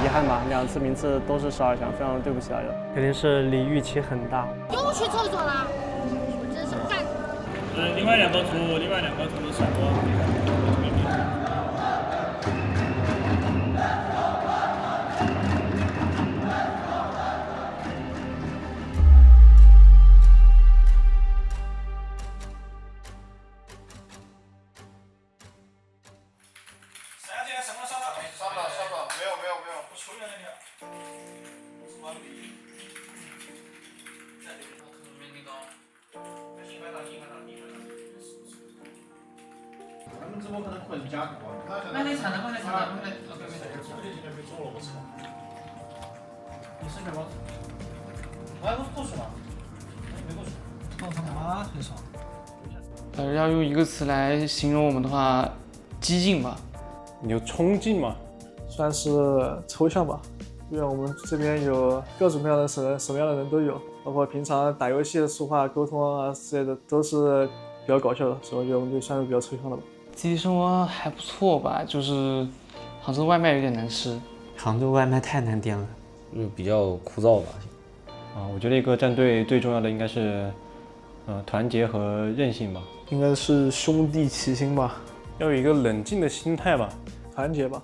憾吧，2次名次都是12强，非常对不起大家。肯定是离预期很大。又去厕所了，我真是干。另外2个图的闪光。直播可能会加多。那你查的，我来查的，我来。没做了，我操！你身份证？哎，我过去了，没过去。我他妈很少。要用一个词来形容我们的话，激进吧。有冲劲嘛？算是抽象吧，因为我们这边有各种各样的人，什么样的人都有，包括平常打游戏的说话、沟通啊之类的，都是比较搞笑的，所以我们就算是比较抽象的吧。集体生活还不错吧，就是杭州外卖有点难吃，杭州外卖太难点了，比较枯燥吧。我觉得一个战队最重要的应该是，团结和韧性吧。应该是兄弟齐心吧，要有一个冷静的心态吧，团结吧。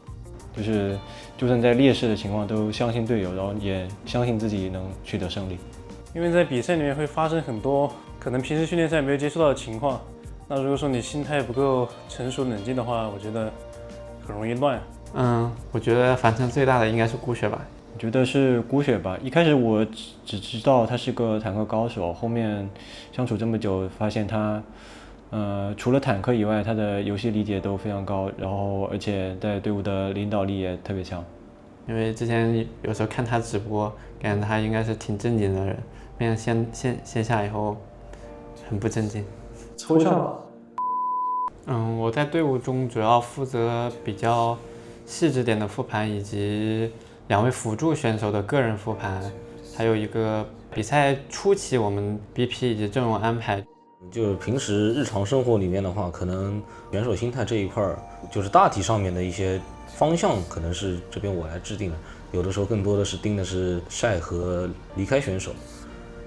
就算在劣势的情况都相信队友，然后也相信自己能取得胜利。因为在比赛里面会发生很多可能平时训练赛没有接触到的情况，那如果说你心态不够成熟冷静的话，我觉得很容易乱。我觉得反正最大的应该是孤雪吧。我觉得是孤雪吧。一开始我只知道他是个坦克高手，后面相处这么久，发现他，除了坦克以外，他的游戏理解都非常高，然后而且在队伍的领导力也特别强。因为之前有时候看他直播，感觉他应该是挺正经的人，没想线下以后很不正经。抽象吧。我在队伍中主要负责比较细致点的复盘，以及2位辅助选手的个人复盘，还有一个比赛初期我们 BP 以及阵容安排。就是平时日常生活里面的话，可能选手心态这一块儿，就是大体上面的一些方向，可能是这边我来制定的。有的时候更多的是盯的是晒和离开选手。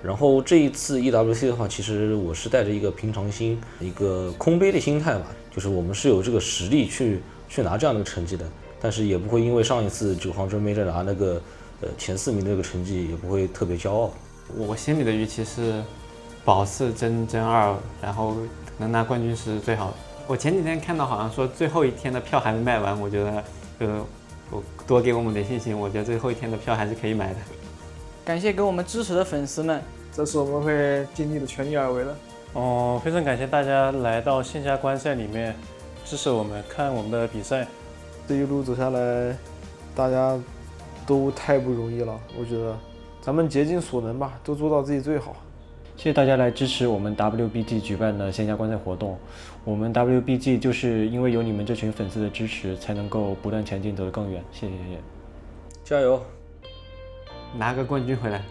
然后这一次 EWC 的话，其实我是带着一个平常心、一个空杯的心态吧，就是我们是有这个实力去拿这样的成绩的，但是也不会因为上一次9杭州 Major 拿那个前4名的这个成绩，也不会特别骄傲。我心里的预期是保4争2，然后能拿冠军是最好的。我前几天看到好像说最后一天的票还没卖完，我觉得多给我们点信心，我觉得最后一天的票还是可以买的。感谢给我们支持的粉丝们，这次我们会尽力的全力而为的。非常感谢大家来到线下观赛里面支持我们，看我们的比赛。这一路走下来，大家都太不容易了，我觉得咱们竭尽所能吧，都做到自己最好。谢谢大家来支持我们 WBG 举办的线下观赛活动。我们 WBG 就是因为有你们这群粉丝的支持，才能够不断前进，走得更远。谢谢，加油！拿个冠军回来。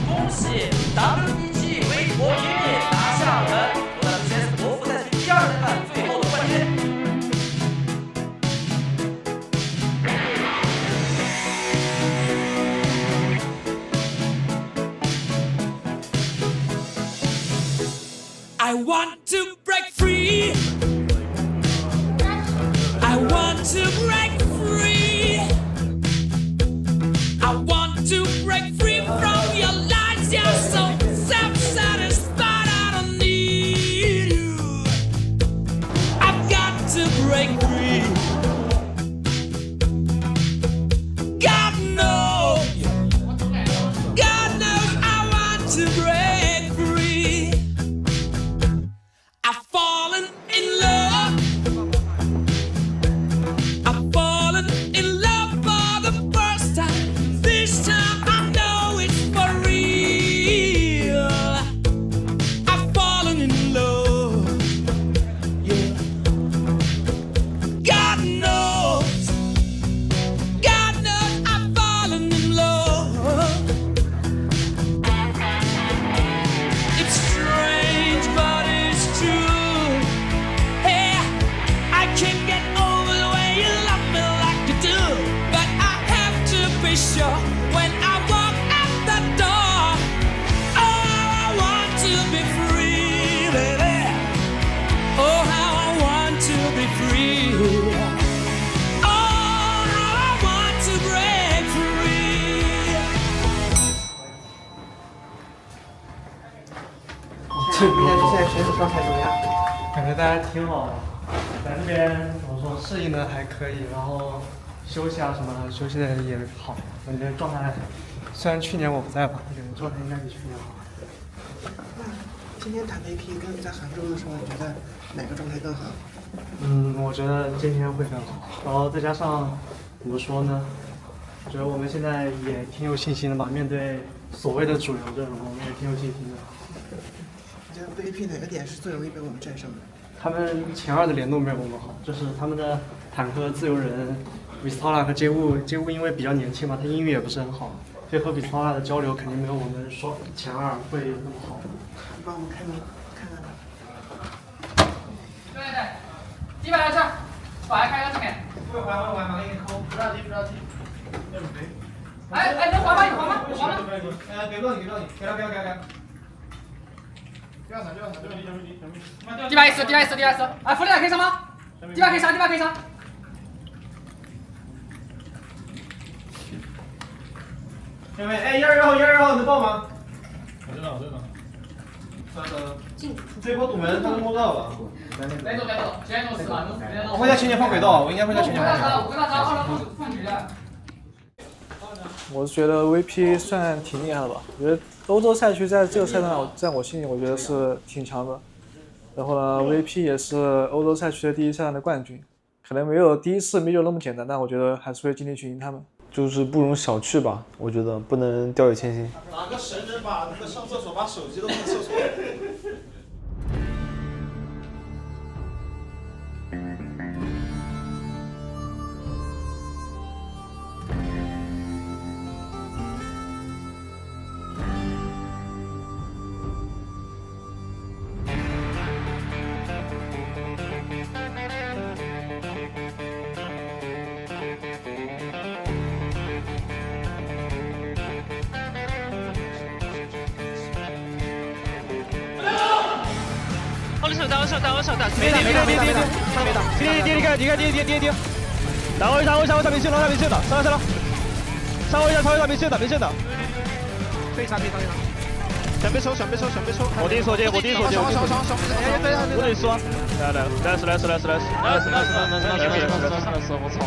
恭喜 WBG 微博平民拿下了WCS 国服赛区第2阶段最后的冠军。I want to break free. I want to break free. I want to break free from your lies. You're so self-satisfied. I don't need you. I've got to break free. God knows. God knows I want to break free. 现在选手状态怎么样？感觉大家挺好的，在这边怎么说适应的还可以，然后休息啊什么的休息的也好，感觉状态虽然去年我不在吧，感觉状态应该比去年好。今天打 VP 跟在杭州的时候，你觉得哪个状态更好？我觉得今天会更好，然后再加上怎么说呢？我觉得我们现在也挺有信心的吧，面对所谓的主流阵容，我们也挺有信心的。你觉得 VP 哪个点是最容易被我们战胜的？他们前2的联动没有我们好，就是他们的坦克、自由人、Vistola 和街舞因为比较年轻嘛，他英语也不是很好，所以和 Vistola 的交流肯定没有我们说前2会那么好。你帮我们看看。对，基本上是，把它开到这边。会还，给你抠，不着急。哎，能还吗？有还吗？给不到你，给了。第81次，哎，弗里尔可以上吗？第8可以上。前面，哎，122号能报吗？我知道。这波堵门他能摸到吧？没走，先走4码，我会在前面放轨道，我应该会在前面放轨道。我跟他打2人放局的。我是觉得 VP 算挺厉害的吧，我觉得欧洲赛区在这个赛段，在我心里我觉得是挺强的。然后呢 ，VP 也是欧洲赛区的第1赛段的冠军，可能没有第1次Major那么简单，但我觉得还是会尽力去赢他们。就是不容小觑吧，我觉得不能掉以轻心。哪个神人把那个上厕所把手机都放厕所？我手打，没打，你看，打我上没线了，上了，上我一下，没线的，可以杀，想被抽，我第一手接，我第一手，我得说，来，我操！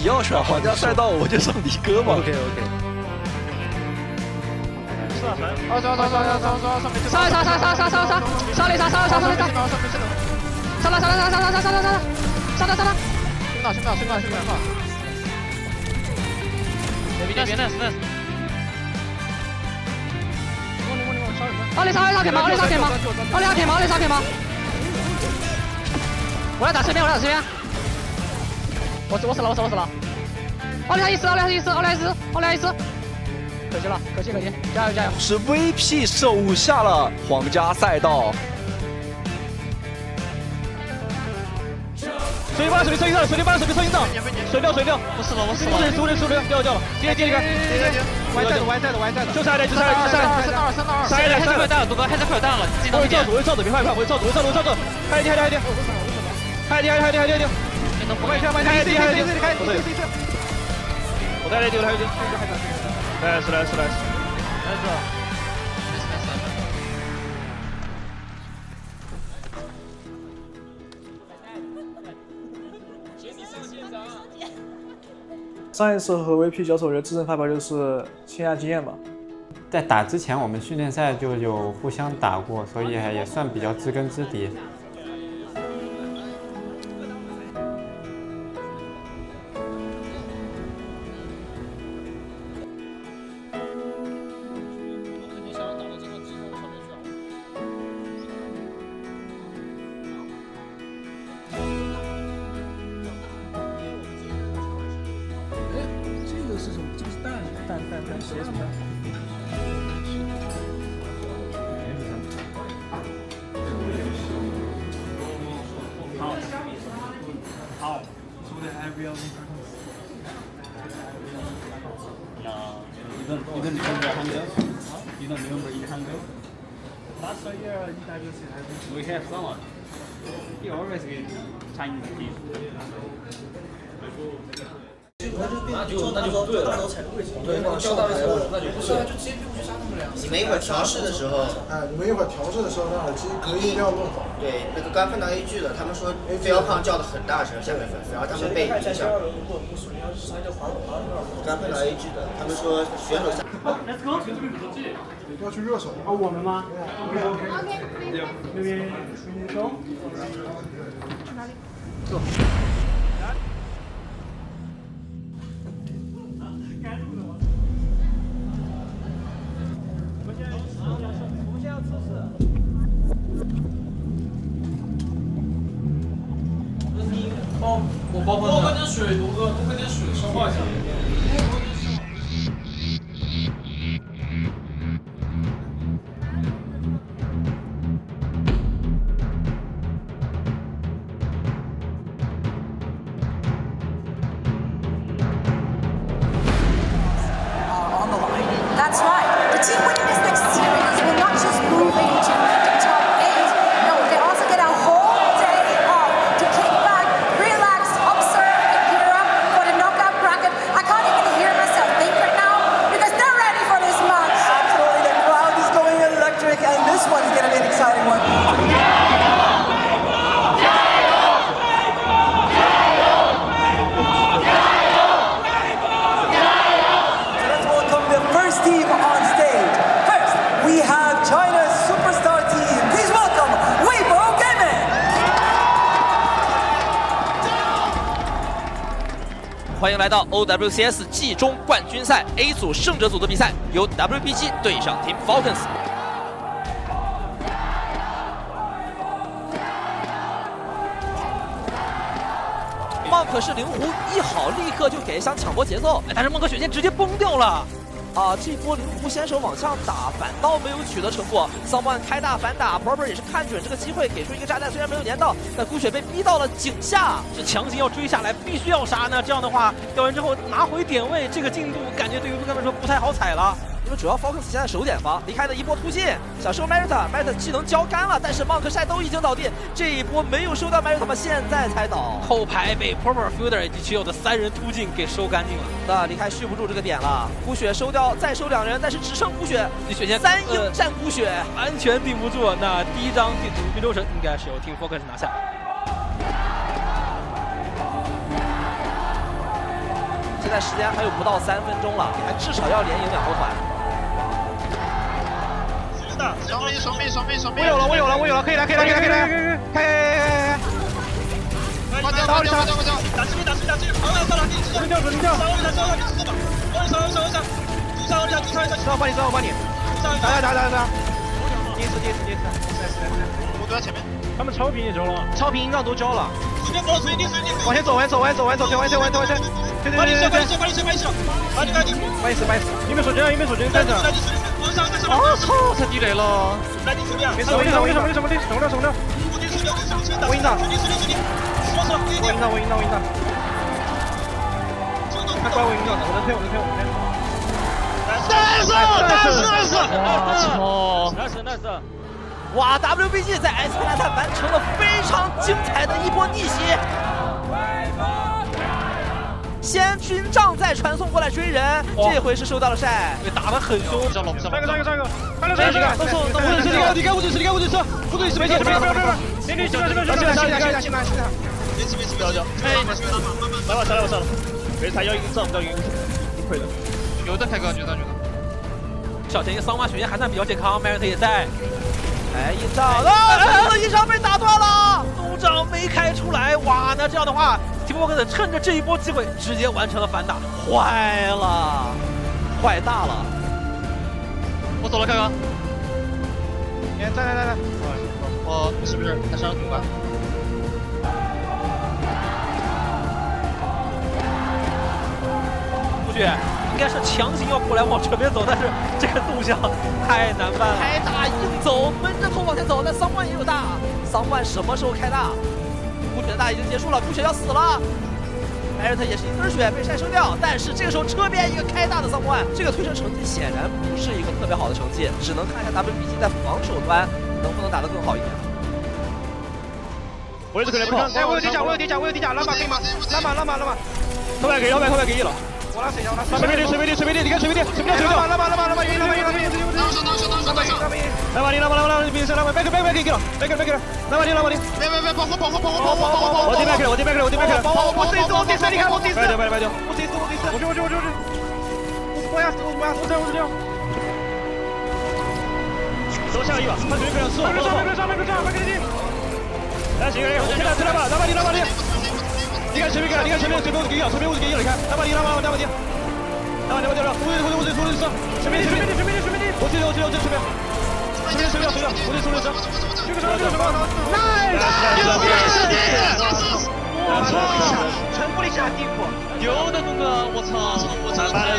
你要选皇家赛道，我就上你哥嘛。OK。上我来打这边，我死了！221，可惜，加油！是 VP 手下了皇家赛道。水八手臂抽一仗，水掉，我死了，掉了，接一个，歪在的，就下来，杀一点，大多哥，还在快弹了，我照着，别害怕，我照着，嗨点，快点，我带来丢了，来，上一次和 VP 交手，我觉得自证发表就是线下经验吧。在打之前，我们训练赛就有互相打过，所以也算比较知根知底。鞋什么？好。So they have real importance. You don't remember Hangul? You don't remember Hangul? Last year, we have someone. You always get Chinese dish. 那就对了，对，那叫大卫错，那就不是，就直接不去杀他们俩。你们一会儿调试的时候，你们一会儿调试的时候，那耳机隔音一定要弄好。对，那个刚看到 A 剧的，他们说菲奥胖叫的很大声，下面粉丝，然后他们被影响。刚看到 A 剧的，他们说选手下。Let's go。要去热手啊？我们吗 ？OK。那边走。去哪里？走。 我多喝点水，多喝点水，消化一下。On the line. That's right. The team winning this next series will not just move into the top 8. No, they also get a whole day off to kick back, relax, observe, and gear up for the knockout bracket. I can't even hear myself think right now because they're ready for this match. Absolutely, the crowd is going electric, and this one is going to be an exciting one. Team on stage. First, we have China's superstar team. Please welcome Weibo Gaming. 欢迎来到 OWCS 季中冠军赛 A 组胜者组的比赛，由 WBG 对上 Team Falcons。孟可是灵狐一好，立刻就给想抢夺节奏，但是孟可雪线直接崩掉了。 啊，这波灵狐先手往上打，反倒没有取得成果。Someone 开大反打 ，Proper 也是看准这个机会，给出一个炸弹，虽然没有粘到，但孤雪被逼到了井下，是强行要追下来，必须要杀呢。这样的话，掉完之后拿回点位，这个进度感觉对于他们来说不太好踩了。 因为主要 Falcons 现在守点方，离开的一波突进，想收 Merita 技能交干了，但是 Monk 晒都已经倒地，这一波没有收到 Merita 嘛，现在才倒。后排被 Proper Fielder 以及其友的3人突进给收干净了。那离开续不住这个点了，孤雪收掉，再收2人，但是只剩孤雪，雪线3英战孤雪，完全顶不住。那第一张地图绿洲城应该是由 Team Falcons 拿下。现在时间还有不到3分钟了，还至少要连赢2波团。 我有了，可以来，开！打这边，你掉，我帮你，打，第一次，我都在前面，他们超频也交了，超频让都交了，往前走，跳完，对，把你射，把你死，一边守军站着，我操，太地雷了，没事，我赢了，守着，我赢了，他怪我赢了，我能退，nice，哇 ，WBG 在埃斯佩兰塔完成了非常精彩的一波逆袭。 先军杖再传送过来追人，这回是收到了晒，打得很凶。上一个，上一个，离开无敌是没进，不要，进来，不要交，来吧，上了，没他要硬上，要硬亏了，有的开个决战，小田一桑马雪线还算比较健康 ，Merit 也在。哎，一招，一招被打断了，怒掌没开出来，哇，那这样的话 ，Team Falcons 趁着这一波机会，直接完成了反打，坏了，坏大了。我走了，看看。在，我是不是他上警官？不去，应该是强行要过来往这边走，但是这个动向太难办了。开大硬走，闷着头往前走，但桑万也有大，桑万什么时候开大？孤雪的大已经结束了，孤雪要死了。Merit 也是一根血被晒收掉，但是这个时候车边一个开大的桑万，这个推车成绩显然不是一个特别好的成绩，只能看一下 WBG 在防守端能不能打得更好一点。我也是可以跑。哎，我有底甲，拉马可以吗？拉马。后面给1了。我拉谁呀？我拉谁？随便你看随便掉。拉马，晕。来吧，你别上来，别给了，来吧，别，保护，我这边开了，我这次，你看我这次，别，我这次，我这样，走下一把，他绝对不要输，快给你！来，行，我现在出来吧，拉吧你，你看前面给了，随便我就给了，你看，拉吧你，我这，随便，我这随便，我这这个什么 ？Nice！ 我操！全部的下地府，牛的东哥，我操！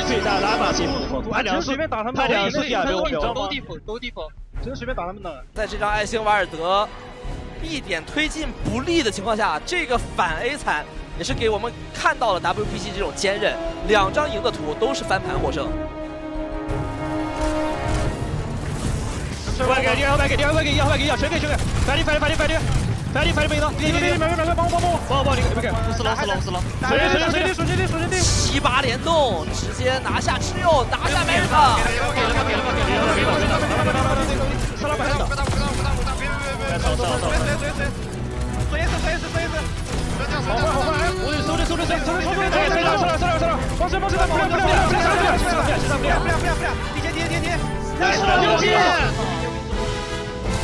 最大拉马地府，他两随便打他们，他两次亚洲都地府，真随便打他们的。在这张爱星瓦尔德一点推进不利的情况下，这个反 A 残也是给我们看到了 WPC 这种坚韧，2张赢的图都是翻盘获胜。后面给1，全给，快点，帮我，你别给，死了，水7、8联动，直接拿下蚩尤，拿下梅尔塔。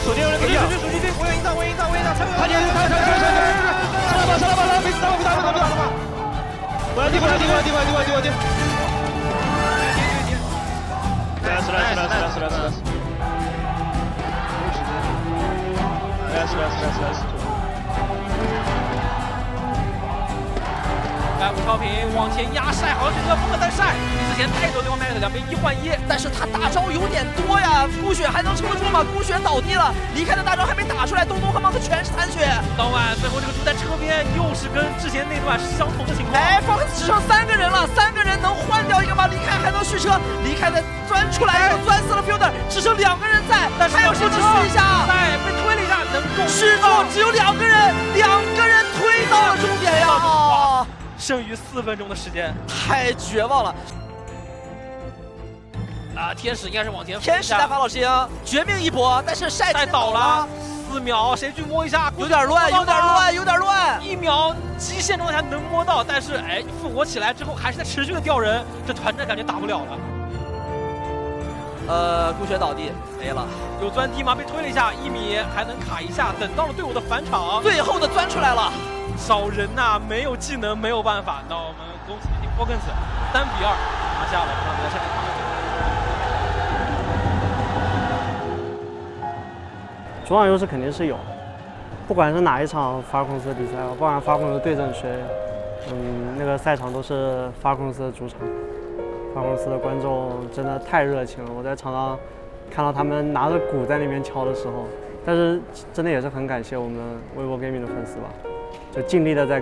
手电有人给你，我有引导，他上来吧，别打，我要地，来，来，吴超平往前压晒，好像是这个风格在晒。之前带走对方麦克，两边1换1，但是他大招有点多呀。孤雪还能撑得住吗？孤雪倒地了，离开的大招还没打出来，东东和芒特全是残血。当晚最后这个猪在车边又是跟之前那段是相同的情况。哎 ，Fox 只剩3个人了，3个人能换掉一个吗？离开还能续车，离开的钻出来，钻死了 Fielder， 只剩2个人在，但是还有谁能续一下？哎，被推了一下，能够续住，只有2个人，2个人推到了终点呀！哇！剩余4分钟的时间，太绝望了。啊，天使应该是往前，天使在法老之鹰，绝命一搏，但是晒倒了，4秒，谁去摸一下？有点乱，1秒极限状态下能摸到，但是哎，复活起来之后还是在持续的掉人，这团战感觉打不了了。孤雪倒地没了，有钻地吗？被推了一下，1米还能卡一下，等到了队友的返场，最后的钻出来了。少人呐，没有技能没有办法。那我们恭喜霍根斯3比2拿下了他们的胜利。主场优势肯定是有，不管是哪一场法克斯的比赛，不管法克斯对阵谁，那个赛场都是法克斯的主场。法克斯的观众真的太热情了，我在场上看到他们拿着鼓在那边敲的时候，但是真的也是很感谢我们微博 gaming 的粉丝吧。就尽力的在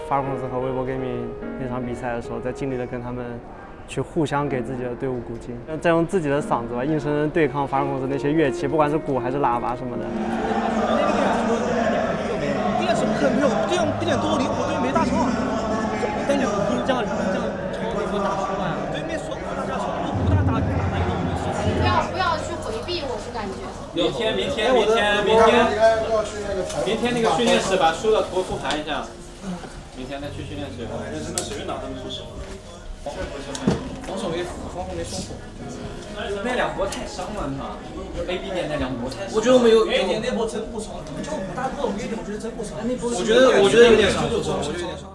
法克斯和微博 gaming 那场比赛的时候，在尽力的跟他们去互相给自己的队伍鼓劲，再用自己的嗓子吧，硬生生对抗法克斯那些乐器，不管是鼓还是喇叭什么的。练什么课没有？练多灵活，对面没大招，但你不这样超打出来，对面说大家说不大打不要去回避，我是感觉。明天那个训练室把输的图复盘一下，明天再去训练室。真的随便打他们说实话。防守没松手。那2波太伤了，他 AB 点那2波太伤了。我觉得我们有A 点那波真不伤，就5大波A 点，我觉得真不伤。我觉得有点伤，我觉得有点伤。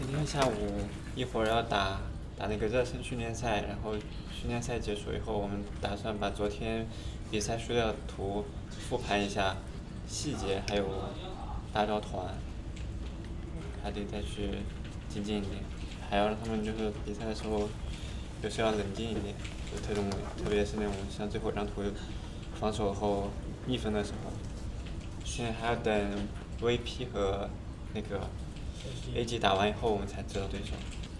今天下午一会儿要打那个热身训练赛，然后训练赛结束以后，我们打算把昨天比赛输掉的图复盘一下细节，还有大招团，还得再去精进一点，还要让他们就是比赛的时候就是要冷静一点，就特别是那种像最后一张图防守后1分的时候，现在还要等 VP 和那个 AG 打完以后，我们才知道对手，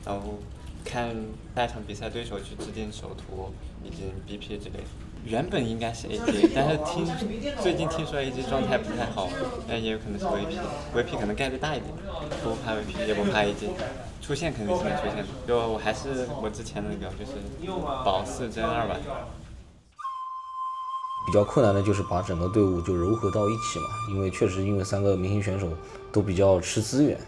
然后看下一场比赛对手去制定首图以及 BP 之类的。原本应该是 AG， 但是最近听说 AG 状态不太好，但也有可能是 VP 可能概率大一点，不怕 VP 也不怕 AG， 出现肯定是能出现的。就我还是我之前的那个，就是保4争2吧。比较困难的就是把整个队伍就糅合到一起嘛，因为3个明星选手都比较吃资源，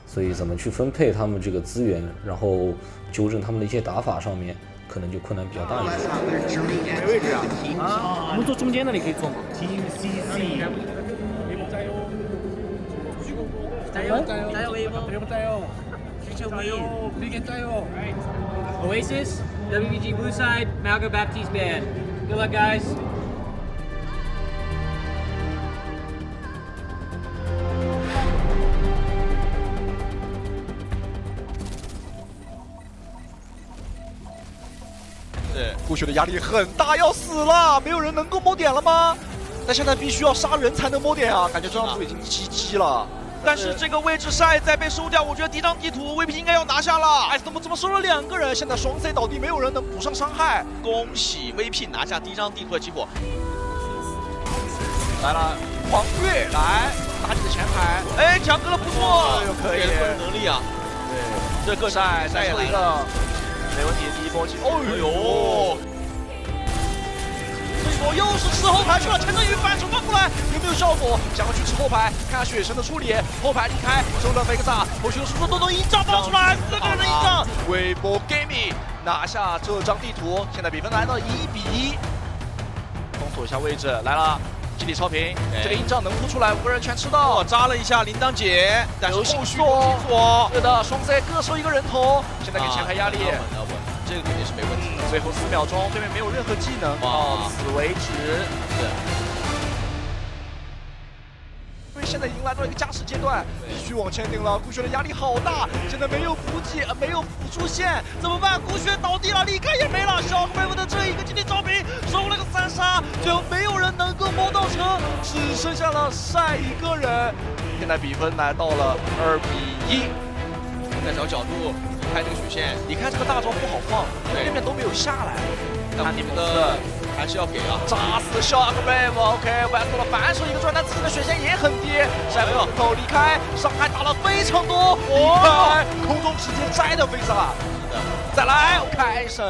所以怎么去分配他们这个资源，然后纠正他们的一些打法上面，可能就困难比较大一点。没位置啊？我们坐中间那里可以坐吗 ？TCC。加油！加油！加油！加油！加油 ！Big 加油 ！Oasis, WBG Blue Side, Malga Baptiste Band. Good luck, guys. 顾雪的压力很大，要死了，没有人能够摸点了吗？但现在必须要杀人才能摸点啊！感觉这张图已经GG了。但是这个位置赛再被收掉，我觉得第一张地图 VP 应该要拿下了。哎，怎么收了2个人？现在双 C 倒地，没有人能补上伤害。恭喜 VP 拿下第一张地图的结果。来了，黄月来打你的前排，哎，强哥了，不错，可以，个人能力啊。对，这个赛再抽一个。 没问题，第一波击，哦呦！这一波又是吃后排去了，陈振宇反手放过来，有没有效果？想要去吃后排，看下雪神的处理，后排离开，收了梅克萨，后续的输出都能营帐爆出来，4个人的营帐，微博 Gaming 拿下这张地图，现在比分来到1比1，封锁一下位置，来了。 基地超频，这个营帐能突出来，5个人全吃到，扎了一下铃铛姐，但是后续对的，双 C 各收1个人头，现在给前排压力，这个肯定是没问题的。最后4秒钟，对面没有任何技能，到此为止。因为现在已经来到了一个加时阶段，必须往前顶了。顾雪的压力好大，现在没有补给，没有辅助线，怎么办？顾雪倒地了，离开也没了。小威武的这一个基地招兵，收了个3杀，最后没有人能够摸到车，只剩下了晒1个人。现在比分来到了2比1。再找角度开这个曲线，你看这个大招不好放，对面都没有下来。看你们的。 还是要给啊！炸死 Shockwave，OK， 完成了反手一个转弹，自己的血线也很低。晒不后离开，伤害打了非常多，离开，空中直接摘掉菲萨。是的，再来开神。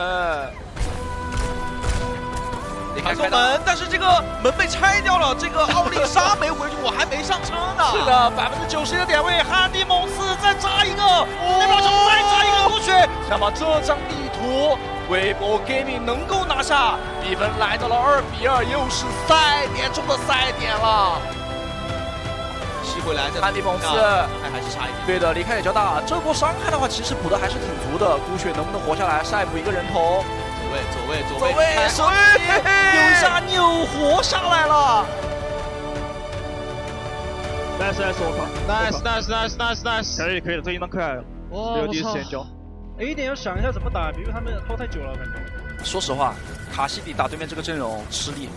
开门，但是这个门被拆掉了，这个奥利莎没回去，我还没上车呢。是的，91%的点位，汉迪蒙斯再扎一个，6秒钟再扎一个过去，想把这张地图。 微博 Gaming 能够拿下，比分来到了2比2，又是赛点中的赛点了。吸回来，汉迪蒙斯还是差一点。对的，离开也较大。这波伤害的话，其实补的还是挺足的。顾雪能不能活下来？晒补1个人头。走位，手有下扭活上来了。nice， 我靠 ，nice， 可以的，这一张可以了。哇，我操！ A 点要想一下怎么打，比如他们拖太久了，感觉。说实话，卡西迪打对面这个阵容吃力，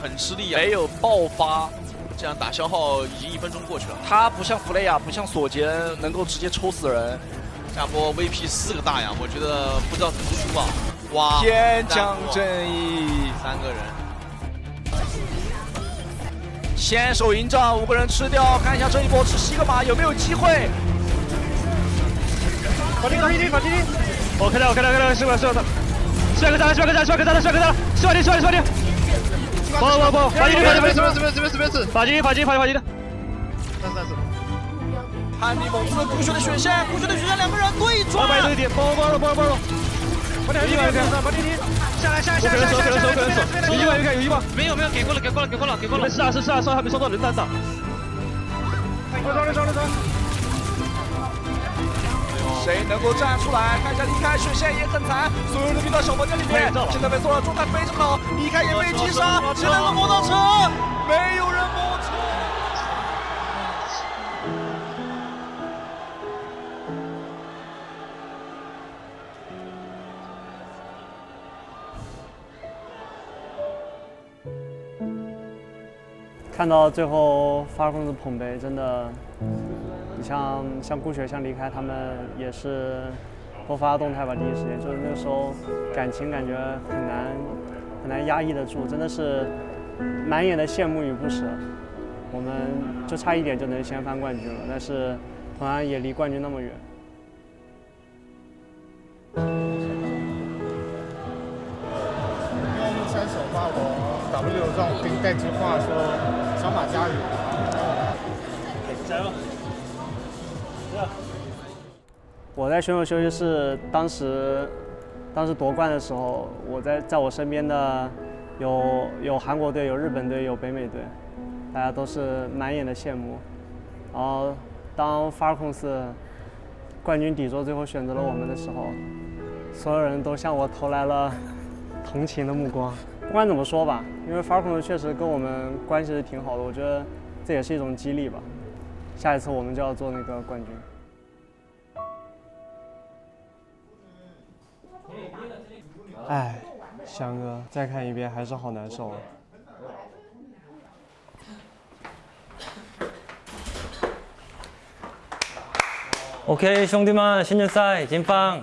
很吃力啊，没有爆发，这样打消耗已经1分钟过去了。他不像弗雷亚，不像索杰能够直接抽死人。下波 VP 4个大洋，我觉得不知道怎么输啊。哇，天降正义，3个人。先手营帐，5个人吃掉，看一下这一波吃7个马有没有机会。 法基地，我开了，是吧？帅哥炸了，不，法基地，这边，法基的。汉迪蒙斯顾雪的血线，2个人对撞。包了，快点，法基地，下来，有一把，没有，给过了，是啊，还没收到人弹打。谁能够站出来？看一下离开水线也很惨，所有人都逼到小房间里面。现在被送到状态非常好，离开也被击杀，现在能摸到车，没有人摸车。看到最后发公司捧杯，真的，你像顾雪像离开他们也是不发动态吧，第一时间就是那个时候感情感觉很难压抑得住，真的是满眼的羡慕与不舍。我们就差一点就能掀翻冠军了，但是同样也离冠军那么远。三首发我 W 让我跟带句话说小马加油，加油！我在选手休息室，当时夺冠的时候，在我身边的有韩国队，有日本队，有北美队，大家都是满眼的羡慕。然后当 Falcons 冠军底座最后选择了我们的时候，所有人都向我投来了同情的目光。不管怎么说吧，因为 Falcons 确实跟我们关系是挺好的，我觉得这也是一种激励吧。下一次我们就要做那个冠军。哎，翔哥，再看一遍还是好难受啊。OK， 兄弟们，新人赛前方。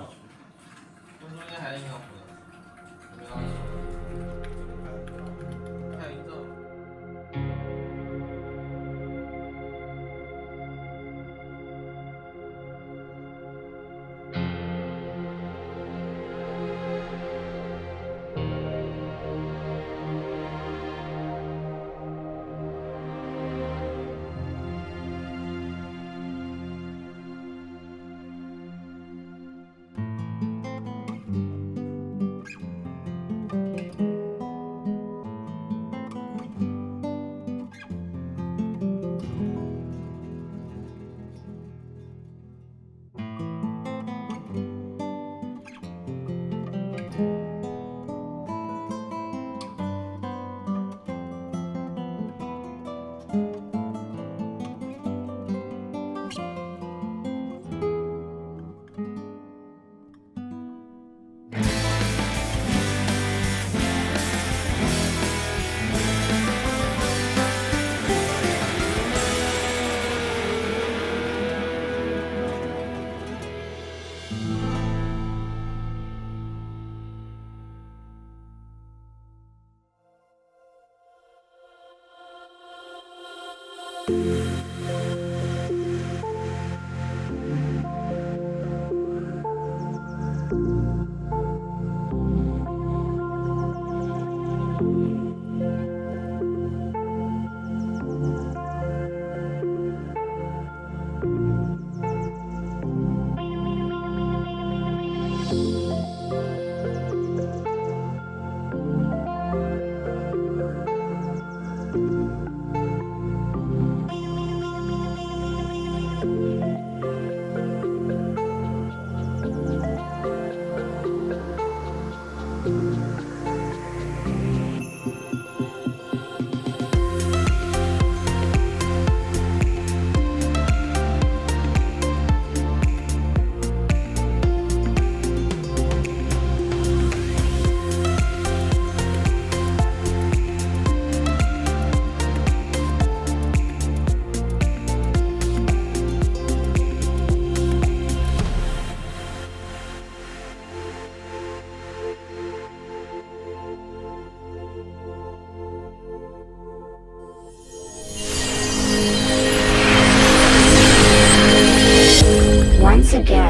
Once again,